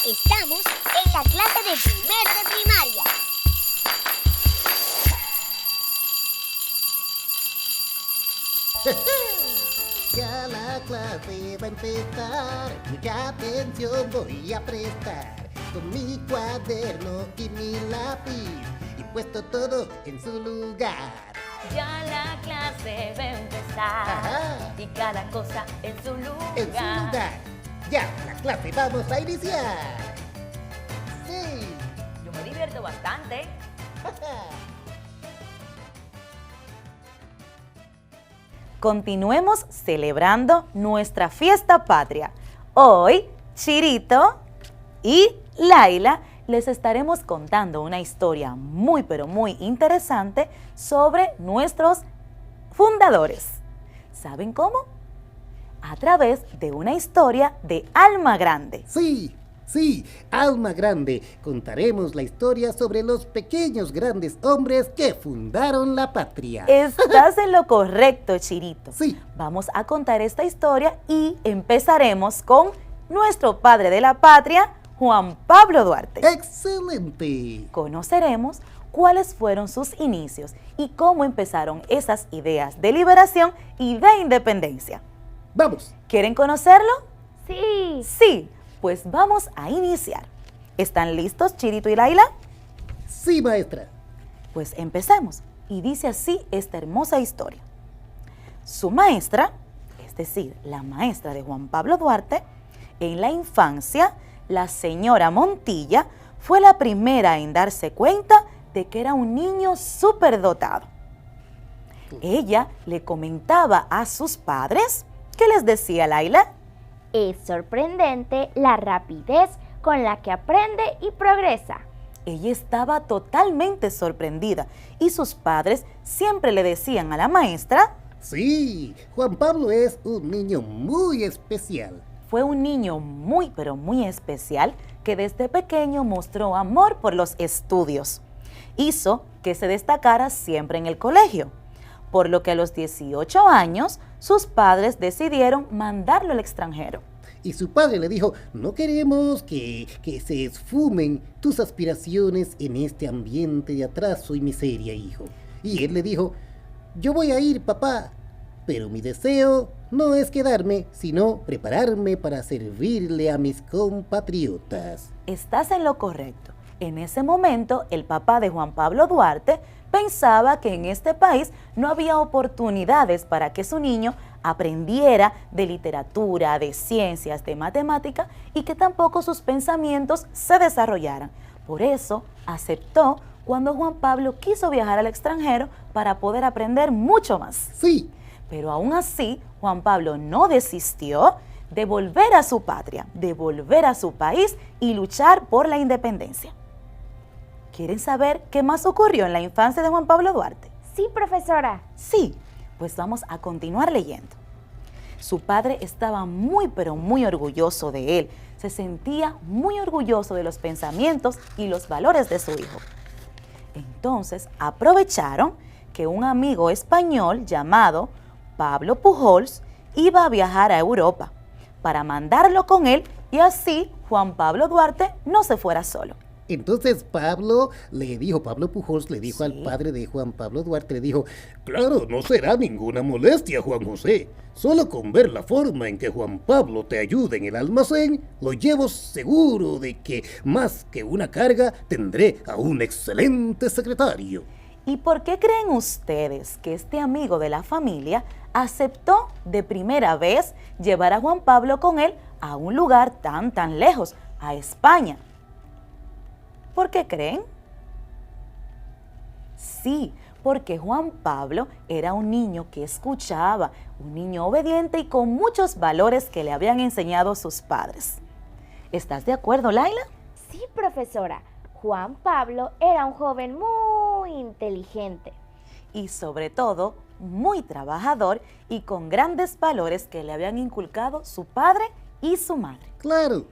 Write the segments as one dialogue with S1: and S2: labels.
S1: Estamos en la clase de primero de primaria.
S2: Ya la clase va a empezar, mucha atención voy a prestar, con mi cuaderno y mi lápiz, y puesto todo en su lugar.
S3: Ya la clase va a empezar.
S2: Ajá.
S3: Y cada cosa en su lugar.
S2: En su lugar. Ya, la clase vamos a iniciar. Sí.
S3: Yo me divierto bastante. Continuemos celebrando nuestra fiesta patria. Hoy, Chirito y Laila les estaremos contando una historia muy pero muy interesante sobre nuestros fundadores. ¿Saben cómo? A través de una historia de Alma Grande.
S2: Sí, Alma Grande. Contaremos la historia sobre los pequeños grandes hombres que fundaron la patria.
S3: Estás en lo correcto, Chirito.
S2: Sí.
S3: Vamos a contar esta historia y empezaremos con nuestro padre de la patria, Juan Pablo Duarte.
S2: ¡Excelente!
S3: Conoceremos cuáles fueron sus inicios y cómo empezaron esas ideas de liberación y de independencia.
S2: ¡Vamos!
S3: ¿Quieren conocerlo?
S1: Sí.
S3: Sí, pues vamos a iniciar. ¿Están listos, Chirito y Laila?
S2: Sí, maestra.
S3: Pues empecemos. Y dice así esta hermosa historia. Su maestra, es decir, la maestra de Juan Pablo Duarte, en la infancia, la señora Montilla, fue la primera en darse cuenta de que era un niño superdotado. Ella le comentaba a sus padres, ¿qué les decía Laila?
S1: Es sorprendente la rapidez con la que aprende y progresa.
S3: Ella estaba totalmente sorprendida y sus padres siempre le decían a la maestra,
S2: Sí, Juan Pablo es un niño muy especial.
S3: fue un niño muy pero muy especial que desde pequeño mostró amor por los estudios. Hizo que se destacara siempre en el colegio, por lo que a los 18 años sus padres decidieron mandarlo al extranjero.
S2: Y su padre le dijo, no queremos que se esfumen tus aspiraciones en este ambiente de atraso y miseria, hijo. Y él le dijo, yo voy a ir, papá, pero mi deseo no es quedarme, sino prepararme para servirle a mis compatriotas.
S3: Estás en lo correcto. En ese momento, el papá de Juan Pablo Duarte pensaba que en este país no había oportunidades para que su niño aprendiera de literatura, de ciencias, de matemática y que tampoco sus pensamientos se desarrollaran. Por eso aceptó cuando Juan Pablo quiso viajar al extranjero para poder aprender mucho más.
S2: Sí,
S3: Pero aún así, Juan Pablo no desistió de volver a su patria, de volver a su país y luchar por la independencia. ¿Quieren saber qué más ocurrió en la infancia de Juan Pablo Duarte?
S1: Sí, profesora.
S3: Sí, pues vamos a continuar leyendo. Su padre estaba muy pero muy orgulloso de él. Se sentía muy orgulloso de los pensamientos y los valores de su hijo. Entonces aprovecharon que un amigo español llamado Pablo Pujols iba a viajar a Europa para mandarlo con él y así Juan Pablo Duarte no se fuera solo.
S2: entonces Pablo Pujols le dijo
S3: Sí.
S2: al padre de Juan Pablo Duarte, le dijo, claro, no será ninguna molestia, Juan José. Solo con ver la forma en que Juan Pablo te ayuda en el almacén, lo llevo seguro de que, más que una carga, tendré a un excelente secretario.
S3: ¿Y por qué creen ustedes que este amigo de la familia aceptó de primera vez llevar a Juan Pablo con él a un lugar tan lejos, a España? ¿Por qué creen? Sí, porque Juan Pablo era un niño que escuchaba, un niño obediente y con muchos valores que le habían enseñado sus padres. ¿Estás de acuerdo, Laila?
S1: Sí, profesora. Juan Pablo era un joven muy inteligente.
S3: Y sobre todo, muy trabajador y con grandes valores que le habían inculcado su padre y su madre.
S2: Claro.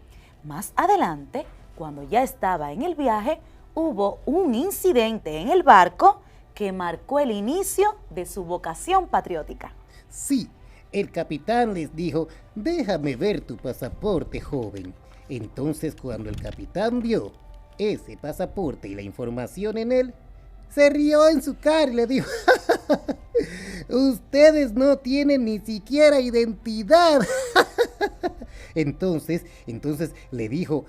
S3: Más adelante, cuando ya estaba en el viaje, hubo un incidente en el barco que marcó el inicio de su vocación patriótica.
S2: Sí, el capitán les dijo, déjame ver tu pasaporte, joven. Entonces, cuando el capitán vio ese pasaporte y la información en él, se rió en su cara y le dijo, ustedes no tienen ni siquiera identidad. Entonces le dijo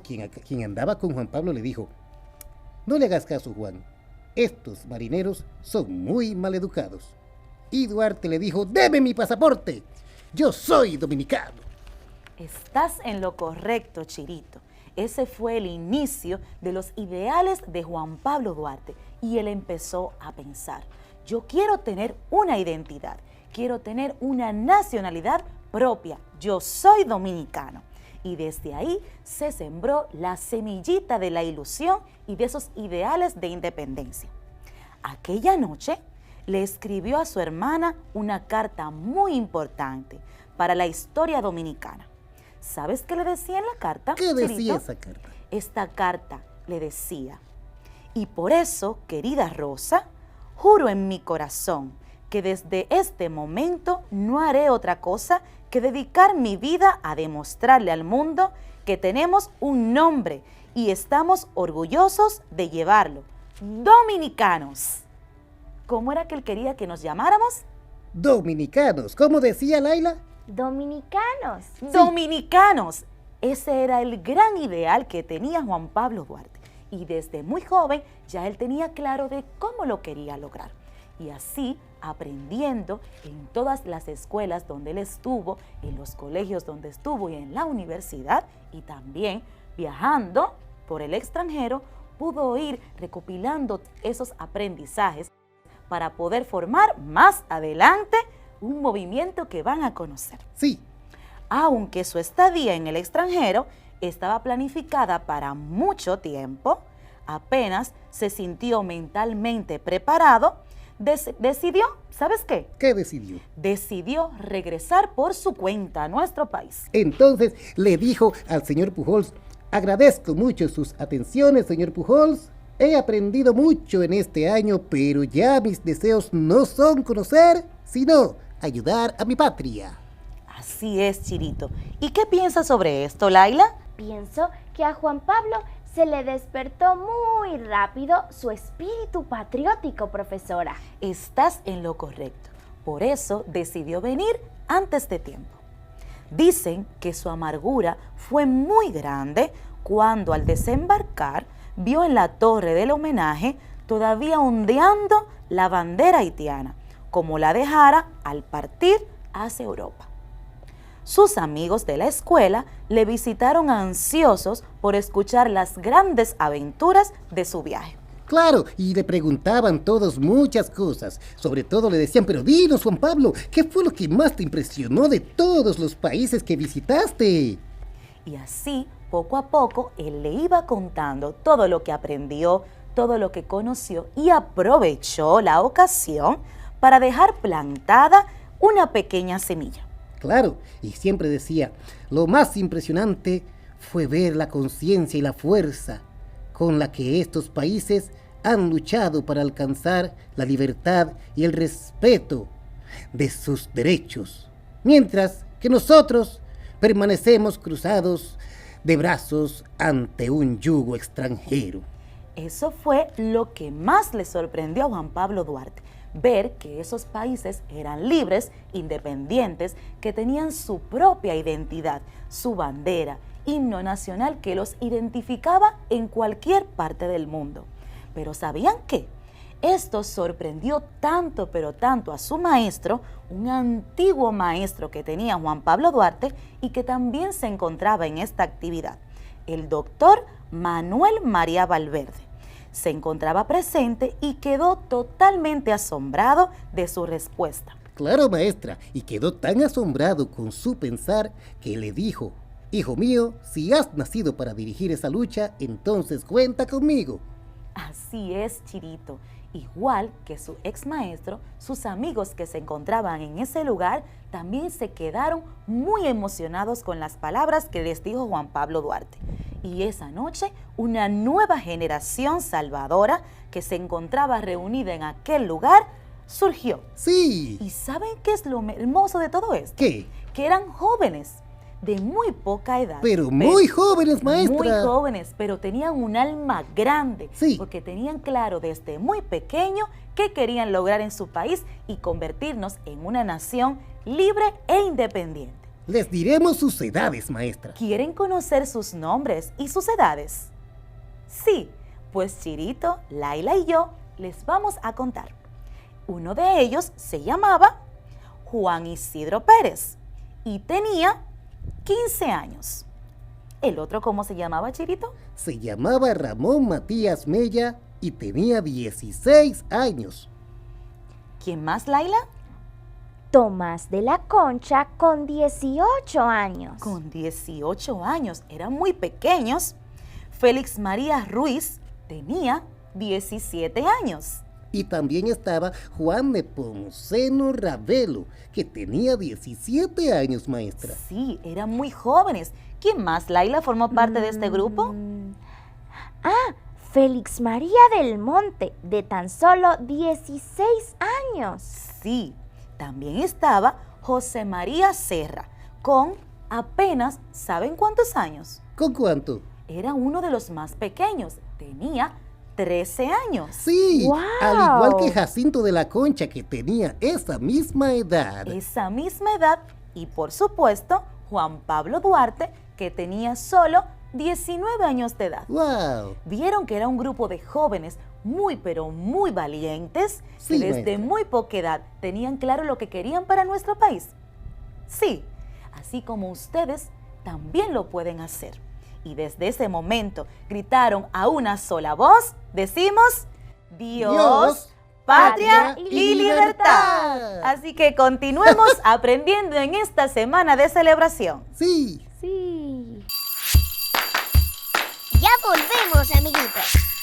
S2: quien andaba con Juan Pablo, le dijo, no le hagas caso, Juan, estos marineros son muy maleducados. Y Duarte le dijo, deme mi pasaporte, yo soy dominicano.
S3: Estás en lo correcto, Chirito. Ese fue el inicio de los ideales de Juan Pablo Duarte y él empezó a pensar, yo quiero tener una identidad, quiero tener una nacionalidad propia, yo soy dominicano. Y desde ahí se sembró la semillita de la ilusión y de esos ideales de independencia. Aquella noche le escribió a su hermana una carta muy importante para la historia dominicana. ¿Sabes qué le decía en la carta?
S2: ¿Qué decía
S3: Chirito?
S2: esa carta?
S3: Esta carta le decía, y por eso, querida Rosa, juro en mi corazón que desde este momento no haré otra cosa que dedicar mi vida a demostrarle al mundo que tenemos un nombre y estamos orgullosos de llevarlo. Dominicanos. ¿Cómo era que él quería que nos llamáramos?
S2: Dominicanos, ¿cómo decía Laila?
S1: Dominicanos.
S3: Dominicanos. Ese era el gran ideal que tenía Juan Pablo Duarte. Y desde muy joven ya él tenía claro de cómo lo quería lograr. Y así, aprendiendo en todas las escuelas donde él estuvo, en los colegios donde estuvo y en la universidad, y también viajando por el extranjero, pudo ir recopilando esos aprendizajes para poder formar más adelante un movimiento que van a conocer.
S2: Sí.
S3: Aunque su estadía en el extranjero estaba planificada para mucho tiempo, apenas se sintió mentalmente preparado, decidió, ¿sabes qué?
S2: ¿Qué decidió?
S3: Decidió regresar por su cuenta a nuestro país.
S2: Entonces le dijo al señor Pujols, agradezco mucho sus atenciones, señor Pujols. He aprendido mucho en este año, pero ya mis deseos no son conocer, sino ayudar a mi patria.
S3: Así es, Chirito. ¿Y qué piensas sobre esto, Laila?
S1: Pienso que a Juan Pablo se le despertó muy rápido su espíritu patriótico, profesora.
S3: Estás en lo correcto. Por eso decidió venir antes de tiempo. Dicen que su amargura fue muy grande cuando al desembarcar vio en la torre del homenaje todavía ondeando la bandera haitiana, como la dejara al partir hacia Europa. Sus amigos de la escuela le visitaron ansiosos por escuchar las grandes aventuras de su viaje.
S2: Claro, y le preguntaban todos muchas cosas. Sobre todo le decían, pero dinos, Juan Pablo, ¿qué fue lo que más te impresionó de todos los países que visitaste?
S3: Y así, poco a poco, él le iba contando todo lo que aprendió, todo lo que conoció y aprovechó la ocasión para dejar plantada una pequeña semilla.
S2: Claro, y siempre decía, lo más impresionante fue ver la conciencia y la fuerza con la que estos países han luchado para alcanzar la libertad y el respeto de sus derechos, mientras que nosotros permanecemos cruzados de brazos ante un yugo extranjero.
S3: Eso fue lo que más le sorprendió a Juan Pablo Duarte, ver que esos países eran libres, independientes, que tenían su propia identidad, su bandera, himno nacional que los identificaba en cualquier parte del mundo. Pero ¿sabían qué? Esto sorprendió tanto, pero tanto a su maestro, un antiguo maestro que tenía Juan Pablo Duarte y que también se encontraba en esta actividad, el doctor Manuel María Valverde. Se encontraba presente y quedó totalmente asombrado de su respuesta.
S2: Claro, maestra, y quedó tan asombrado con su pensar que le dijo, hijo mío, si has nacido para dirigir esa lucha, entonces cuenta conmigo.
S3: Así es, Chirito. Igual que su ex maestro, sus amigos que se encontraban en ese lugar también se quedaron muy emocionados con las palabras que les dijo Juan Pablo Duarte. Y esa noche, una nueva generación salvadora que se encontraba reunida en aquel lugar surgió.
S2: Sí.
S3: ¿Y saben qué es lo hermoso de todo esto?
S2: ¿Qué?
S3: Que eran jóvenes de muy poca edad.
S2: Pero muy jóvenes, maestra.
S3: Muy jóvenes, pero tenían un alma grande.
S2: Sí.
S3: Porque tenían claro desde muy pequeño qué querían lograr en su país y convertirnos en una nación libre e independiente.
S2: Les diremos sus edades, maestra.
S3: ¿Quieren conocer sus nombres y sus edades? Sí, pues Chirito, Laila y yo les vamos a contar. Uno de ellos se llamaba Juan Isidro Pérez y tenía 15 años. ¿El otro cómo se llamaba, Chirito?
S2: Se llamaba Ramón Matías Mella y tenía 16 años.
S3: ¿Quién más, Laila?
S1: Tomás de la Concha con 18 años.
S3: Con 18 años, eran muy pequeños. Félix María Ruiz tenía 17 años.
S2: Y también estaba Juan Nepomuceno Ravelo, que tenía 17 años, maestra.
S3: Sí, eran muy jóvenes. ¿Quién más, Laila, formó parte de este grupo?
S1: Félix María del Monte, de tan solo 16 años.
S3: Sí, también estaba José María Serra, con apenas, ¿saben cuántos años?
S2: ¿Con cuánto?
S3: Era uno de los más pequeños, tenía 13 años.
S2: Sí,
S1: ¡Guau!
S2: al igual que Jacinto de la Concha, que tenía esa misma edad.
S3: Esa misma edad, y por supuesto, Juan Pablo Duarte, que tenía solo 19 años de edad.
S2: ¡Wow!
S3: Vieron que era un grupo de jóvenes muy pero muy valientes,
S2: Sí,
S3: que desde
S2: maestra.
S3: muy poca edad tenían claro lo que querían para nuestro país. Sí, así como ustedes también lo pueden hacer. Y desde ese momento gritaron a una sola voz, decimos, Dios, patria y libertad. Así que continuemos aprendiendo en esta semana de celebración.
S2: Sí.
S1: Sí.
S4: Ya volvemos, amiguitos.